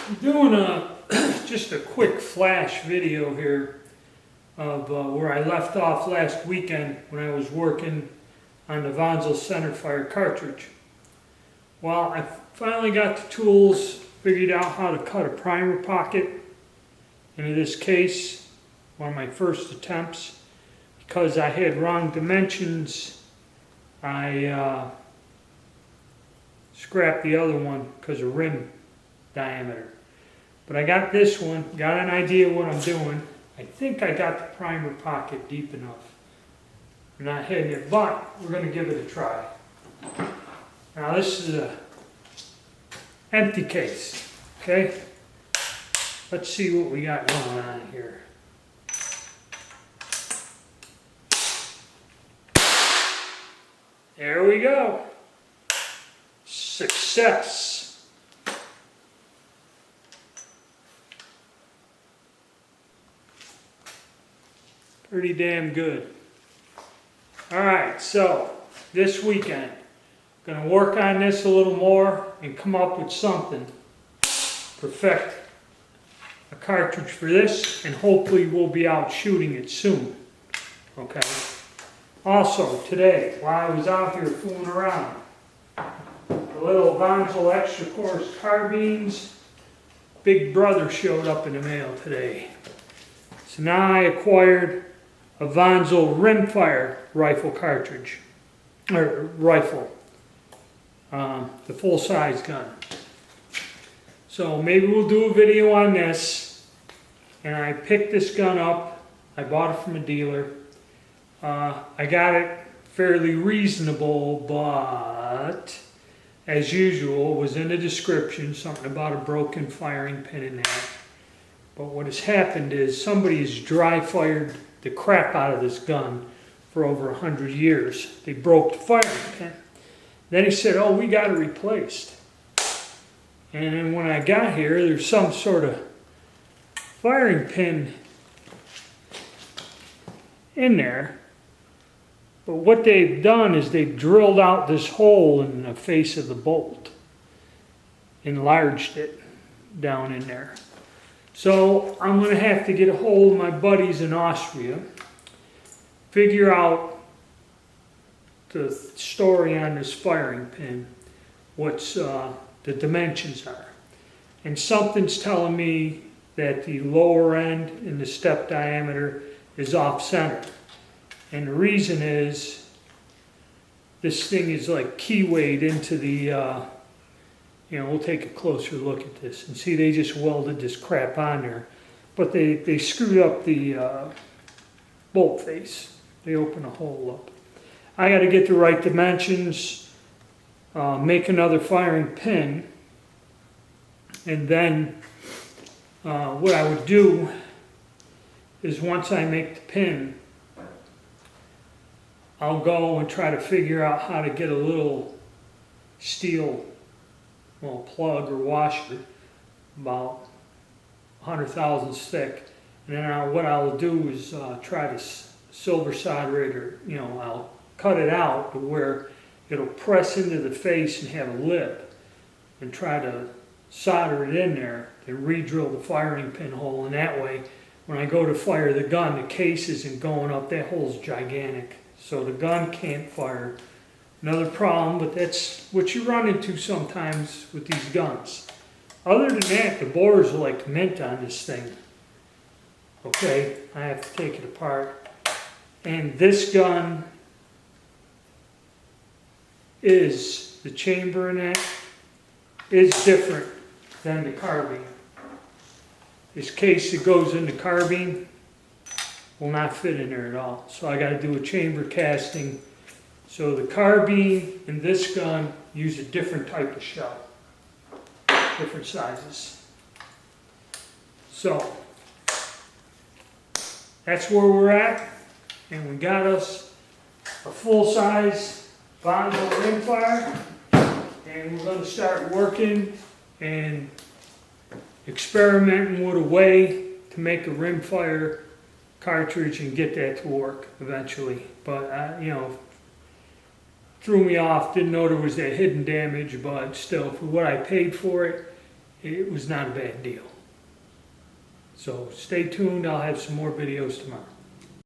I'm doing just a quick flash video here of where I left off last weekend when I was working on the Wanzl centerfire cartridge. Well, I finally got the tools, figured out how to cut a primer pocket into this case, one of my first attempts. Because I had wrong dimensions, I scrapped the other one because of rim diameter. But I got this one, got an idea what I'm doing. I think I got the primer pocket deep enough. I'm not hitting it, but we're going to give it a try. Now this is a empty case, okay? Let's see what we got going on here. There we go. Success. Pretty damn good. Alright, so this weekend, I'm going to work on this a little more and come up with something. Perfect a cartridge for this, and hopefully we'll be out shooting it soon. Okay. Also, today, while I was out here fooling around, the little Wanzl extra course carbines, Big Brother showed up in the mail today. So now I acquired a Wanzl rimfire rifle cartridge, or rifle, the full-size gun. So maybe we'll do a video on this. And I picked this gun up. I bought it from a dealer. I got it fairly reasonable, but as usual, it was in the description, something about a broken firing pin in there. But what has happened is somebody has dry fired the crap out of this gun for over 100 years. They broke the firing pin. Then he said, oh, we got it replaced. And then when I got here, there's some sort of firing pin in there. But what they've done is they've drilled out this hole in the face of the bolt, enlarged it down in there. So I'm going to have to get a hold of my buddies in Austria, figure out the story on this firing pin, what's the dimensions are. And something's telling me that the lower end in the step diameter is off center. And the reason is, this thing is like keywayed into the, we'll take a closer look at this. And see, they just welded this crap on there. But they screwed up the bolt face. They opened a hole up. I got to get the right dimensions, make another firing pin, and then what I would do is once I make the pin, I'll go and try to figure out how to get a little steel, plug or washer, about 100 thousandths thick. And then what I'll do is try to silver solder it, or I'll cut it out to where it'll press into the face and have a lip, and try to solder it in there and re-drill the firing pin hole. And that way, when I go to fire the gun, the case isn't going up. That hole's gigantic. So the gun can't fire. Another problem, but that's what you run into sometimes with these guns. Other than that, the bores are like mint on this thing. Okay, I have to take it apart. And this gun is, the chamber in it is different than the carbine. This case that goes in the carbine will not fit in there at all. So I got to do a chamber casting. So the carbine and this gun use a different type of shell, different sizes. So that's where we're at, and we got us a full-size Wanzl rimfire, and we're going to start working and experimenting with a way to make a rimfire cartridge and get that to work eventually. But threw me off, didn't know there was that hidden damage, but still, for what I paid for it, it was not a bad deal. So stay tuned, I'll have some more videos tomorrow.